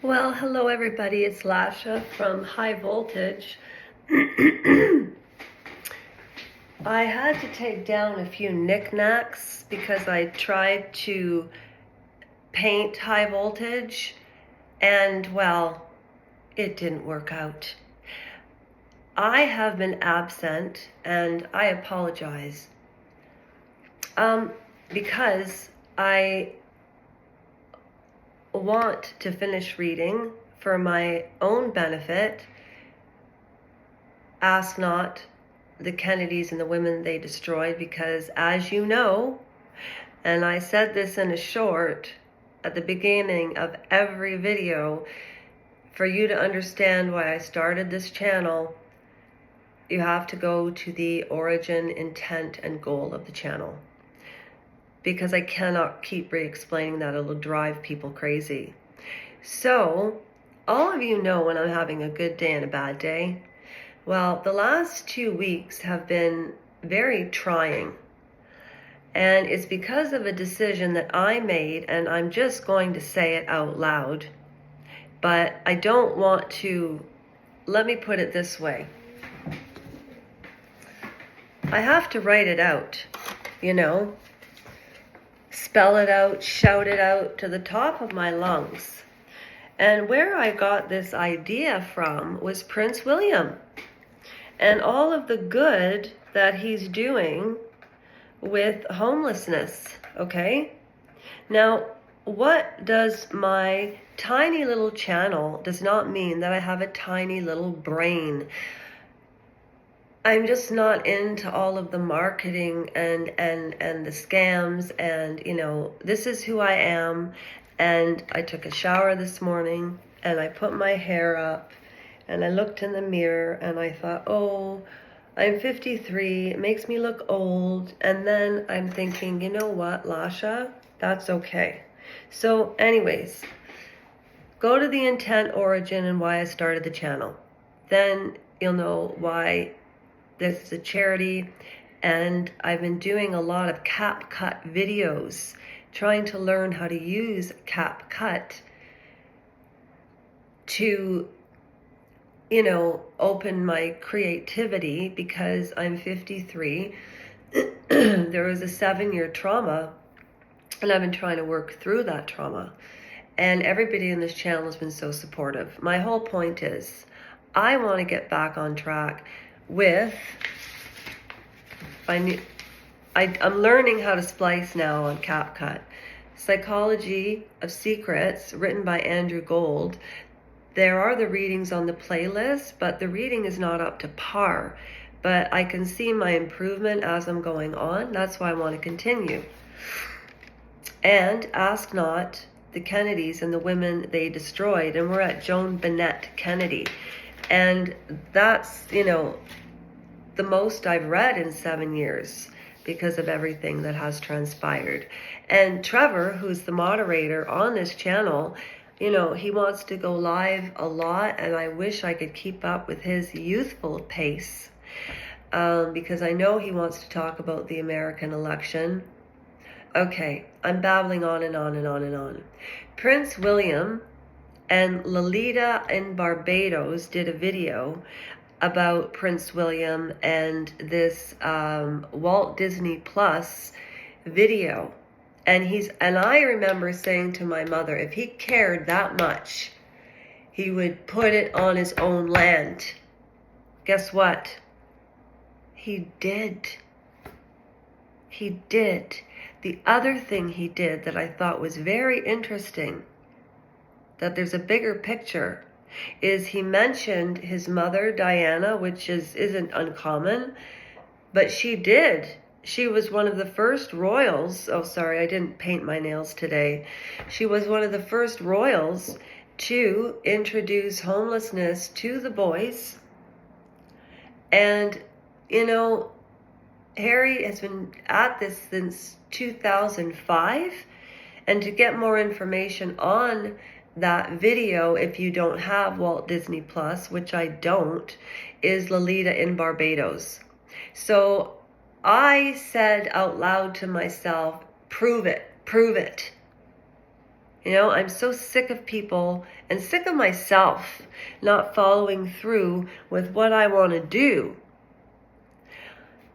Well, hello everybody, it's Lasha from High Voltage. I had to take down a few knickknacks because I tried to paint High Voltage and, well, it didn't work out. I have been absent and I apologize because I want to finish reading for my own benefit. Ask not the Kennedys and the women they destroyed, because as you know, and I said this in a short at the beginning of every video, for you to understand why I started this channel, you have to go to the origin, intent, and goal of the channel. Because I cannot keep re-explaining that, it'll drive people crazy. So, all of you know when I'm having a good day and a bad day. Well, the last 2 weeks have been very trying. And it's because of a decision that I made, and I'm just going to say it out loud. But I don't want to, let me put it this way. I have to write it out, you know? Spell it out, shout it out to the top of my lungs. And where I got this idea from was Prince William and all of the good that he's doing with homelessness, okay? Now, what does my tiny little channel does not mean that I have a tiny little brain. I'm just not into all of the marketing and the scams, and you know, this is who I am. And I took a shower this morning and I put my hair up and I looked in the mirror and I thought, oh, I'm 53, it makes me look old. And then I'm thinking, you know what, Lasha, that's okay. So anyways, go to the intent, origin, and why I started the channel. Then you'll know why this is a charity, and I've been doing a lot of CapCut videos, trying to learn how to use CapCut to, you know, open my creativity, because I'm 53. There was a 7-year trauma, and I've been trying to work through that trauma. And everybody in this channel has been so supportive. My whole point is, I want to get back on track with, I'm learning how to splice now on CapCut. Psychology of Secrets, written by Andrew Gold. There are the readings on the playlist, but the reading is not up to par. But I can see my improvement as I'm going on. That's why I want to continue. And Ask Not the Kennedys and the women they destroyed. And we're at Joan Bennett Kennedy. And that's, you know, the most I've read in 7 years because of everything that has transpired. And Trevor, who's the moderator on this channel, you know, he wants to go live a lot, and I wish I could keep up with his youthful pace, because I know he wants to talk about the American election. Okay, I'm babbling on and on and on and on. Prince William and Lolita in Barbados did a video about Prince William and this Walt Disney Plus video. And I remember saying to my mother, if he cared that much, he would put it on his own land. Guess what? He did. He did. The other thing he did that I thought was very interesting, that there's a bigger picture, is he mentioned his mother, Diana, which isn't uncommon, but she did. She was one of the first royals. Oh, sorry, I didn't paint my nails today. She was one of the first royals to introduce homelessness to the boys. And, you know, Harry has been at this since 2005. And to get more information on that video, if you don't have Walt Disney Plus, which I don't, is Lolita in Barbados. So I said out loud to myself, prove it, prove it. You know, I'm so sick of people and sick of myself not following through with what I want to do.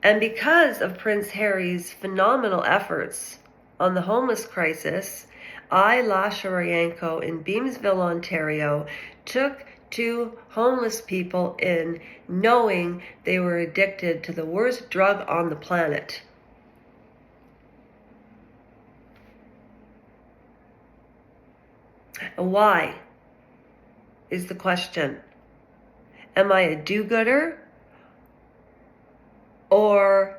And because of Prince Harry's phenomenal efforts on the homeless crisis, I, Lasha Rayanko in Beamsville, Ontario, took 2 homeless people in knowing they were addicted to the worst drug on the planet. Why is the question. Am I a do-gooder? Or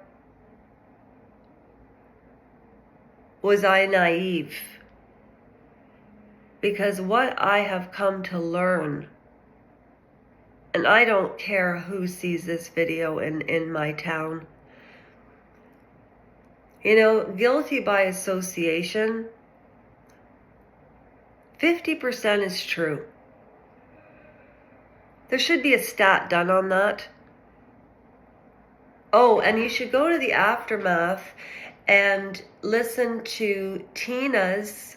was I naive? Because what I have come to learn, and I don't care who sees this video in my town, you know, guilty by association, 50% is true. There should be a stat done on that. Oh, and you should go to the aftermath and listen to Tina's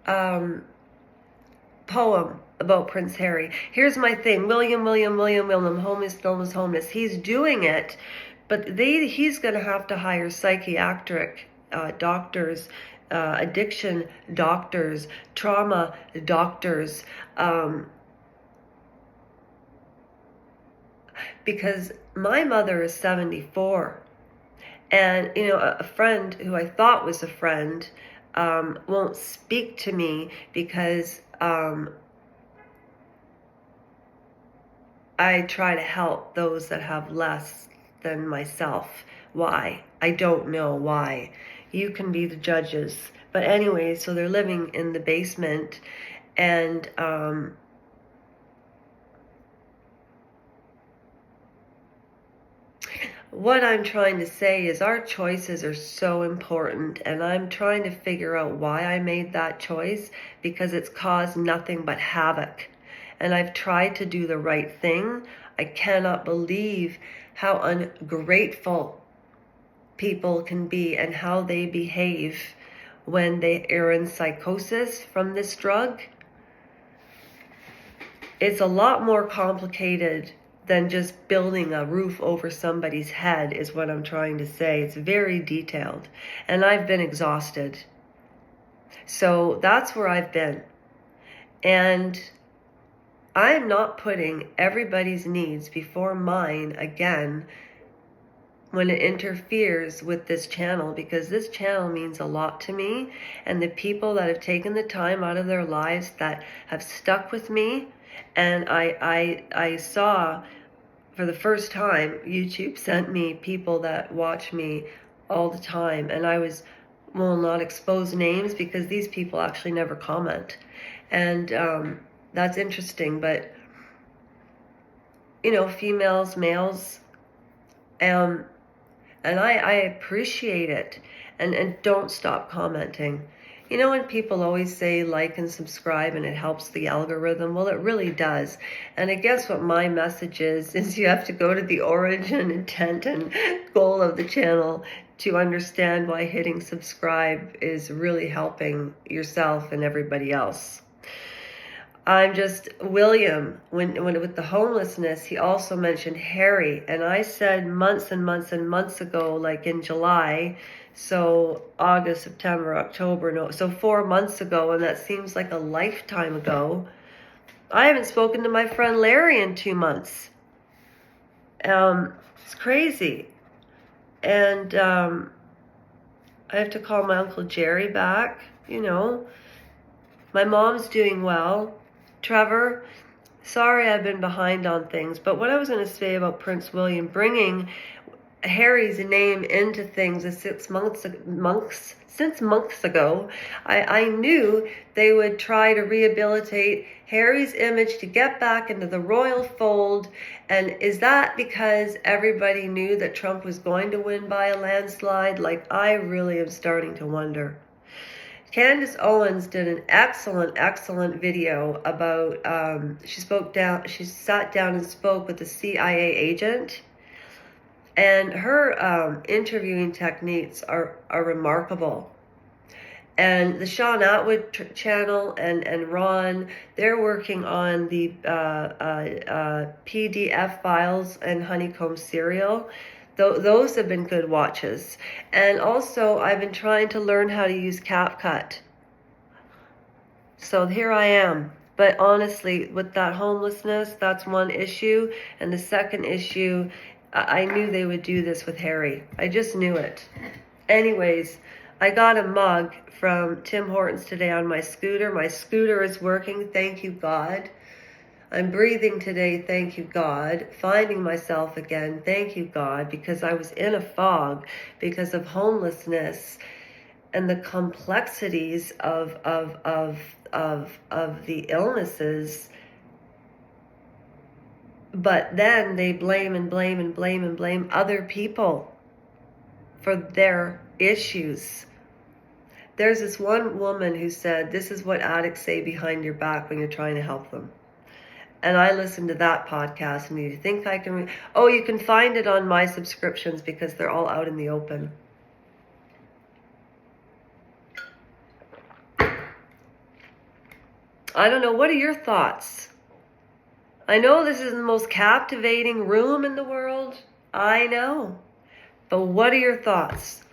poem about Prince Harry. Here's my thing. William, homeless. He's doing it, but he's going to have to hire psychiatric doctors, addiction doctors, trauma doctors, because my mother is 74, and you know, a friend who I thought was a friend won't speak to me because I try to help those that have less than myself. Why? I don't know why. You can be the judges. But anyway, so they're living in the basement, and what I'm trying to say is our choices are so important, and I'm trying to figure out why I made that choice, because it's caused nothing but havoc. And I've tried to do the right thing. I cannot believe how ungrateful people can be and how they behave when they are in psychosis from this drug. It's a lot more complicated than just building a roof over somebody's head, is what I'm trying to say. It's very detailed, and I've been exhausted. So that's where I've been. And I'm not putting everybody's needs before mine again when it interferes with this channel, because this channel means a lot to me, and the people that have taken the time out of their lives that have stuck with me. And I saw for the first time, YouTube sent me people that watch me all the time, and I will not expose names because these people actually never comment. And that's interesting, but you know, females, males, and I appreciate it, and don't stop commenting. You know, when people always say like and subscribe and it helps the algorithm, well, it really does. And I guess what my message is you have to go to the origin, intent, and goal of the channel to understand why hitting subscribe is really helping yourself and everybody else. I'm just, William, when with the homelessness, he also mentioned Harry. And I said months and months and months ago, like in July, so August, September, October, no, so 4 months ago, and that seems like a lifetime ago. I haven't spoken to my friend Larry in 2 months. It's crazy. And I have to call my Uncle Jerry back, you know. My mom's doing well. Trevor, sorry I've been behind on things, but what I was going to say about Prince William bringing Harry's name into things since months ago, I knew they would try to rehabilitate Harry's image to get back into the royal fold. And is that because everybody knew that Trump was going to win by a landslide? Like, I really am starting to wonder. Candace Owens did an excellent video about, she sat down and spoke with a CIA agent, and her interviewing techniques are remarkable. And the Sean Atwood channel and Ron, they're working on the PDF files and Honeycomb Serial. Those have been good watches. And also, I've been trying to learn how to use CapCut. So here I am. But honestly, with that homelessness, that's one issue. And the second issue, I knew they would do this with Harry. I just knew it. Anyways, I got a mug from Tim Hortons today on my scooter. My scooter is working, thank you God. I'm breathing today, thank you God. Finding myself again, thank you God, because I was in a fog because of homelessness and the complexities of the illnesses. But then they blame other people for their issues. There's this one woman who said, this is what addicts say behind your back when you're trying to help them. And I listened to that podcast, and you think I can... Oh, you can find it on my subscriptions because they're all out in the open. I don't know, what are your thoughts? I know this is the most captivating room in the world. I know. But what are your thoughts?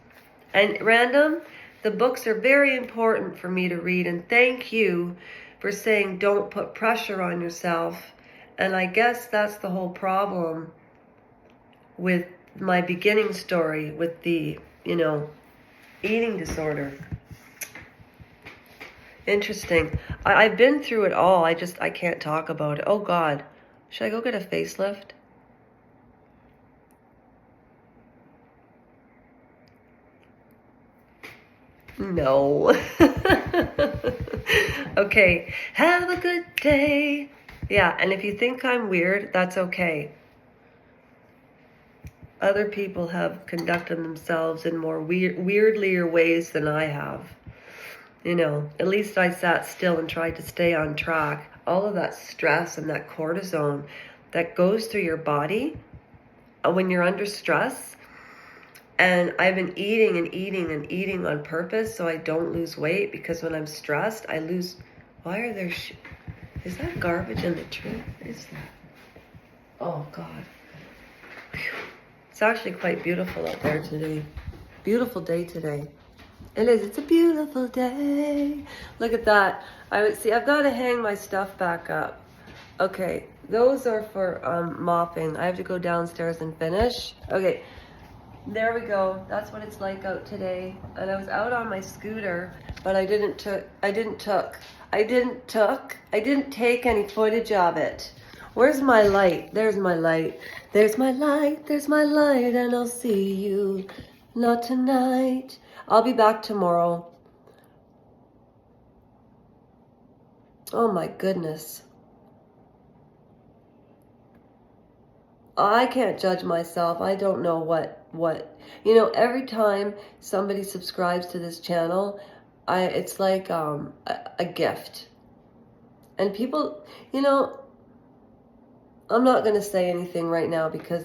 And Random, the books are very important for me to read, and thank you for saying don't put pressure on yourself. And I guess that's the whole problem with my beginning story with the, eating disorder. Interesting. I've been through it all. I can't talk about it. Oh God, should I go get a facelift? No. Okay, have a good day. Yeah, and if you think I'm weird, that's okay. Other people have conducted themselves in more weirdlier ways than I have. At least I sat still and tried to stay on track. All of that stress and that cortisone that goes through your body when you're under stress. And I've been eating and eating on purpose so I don't lose weight, because when I'm stressed, I lose... Why are there... Is that garbage in the tree? What is that? Oh, God. Whew. It's actually quite beautiful out there today. Beautiful day today. It is. It's a beautiful day. Look at that. I've got to hang my stuff back up. Okay. Those are for mopping. I have to go downstairs and finish. Okay. There we go. That's what it's like out today. And I was out on my scooter, but I didn't take any footage of it. Where's my light? There's my light. There's my light. There's my light. And I'll see you. Not tonight. I'll be back tomorrow. Oh my goodness. I can't judge myself. I don't know what every time somebody subscribes to this channel, it's like a gift. And people, I'm not going to say anything right now because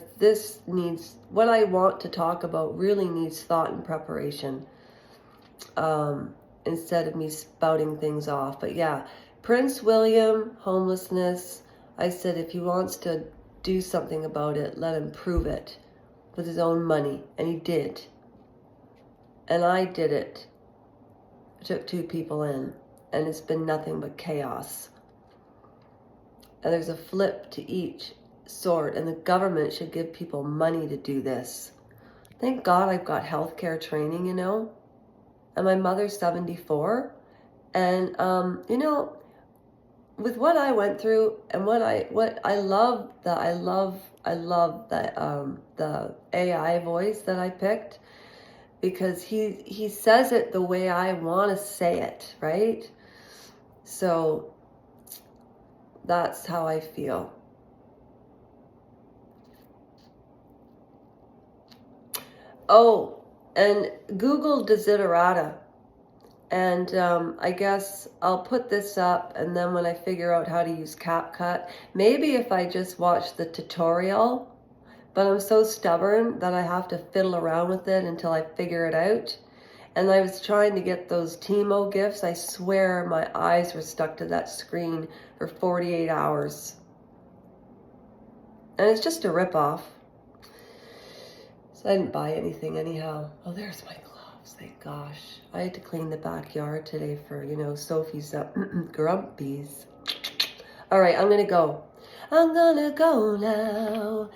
what I want to talk about really needs thought and preparation, instead of me spouting things off. But yeah, Prince William, homelessness, I said if he wants to do something about it, let him prove it with his own money. And he did. And I did it. I took 2 people in, and it's been nothing but chaos. And there's a flip to each sort, and the government should give people money to do this. Thank God I've got healthcare training, and my mother's 74, and with what I went through and what I love the AI voice that I picked, because he says it the way I want to say it, right? So that's how I feel. Oh, and Google Desiderata. And I guess I'll put this up, and then when I figure out how to use CapCut, maybe if I just watch the tutorial, but I'm so stubborn that I have to fiddle around with it until I figure it out. And I was trying to get those Timo gifts. I swear my eyes were stuck to that screen for 48 hours. And it's just a ripoff. So I didn't buy anything anyhow. Oh, there's my gloves. Thank gosh. I had to clean the backyard today for, you know, Sophie's grumpies. All right, I'm going to go. I'm going to go now.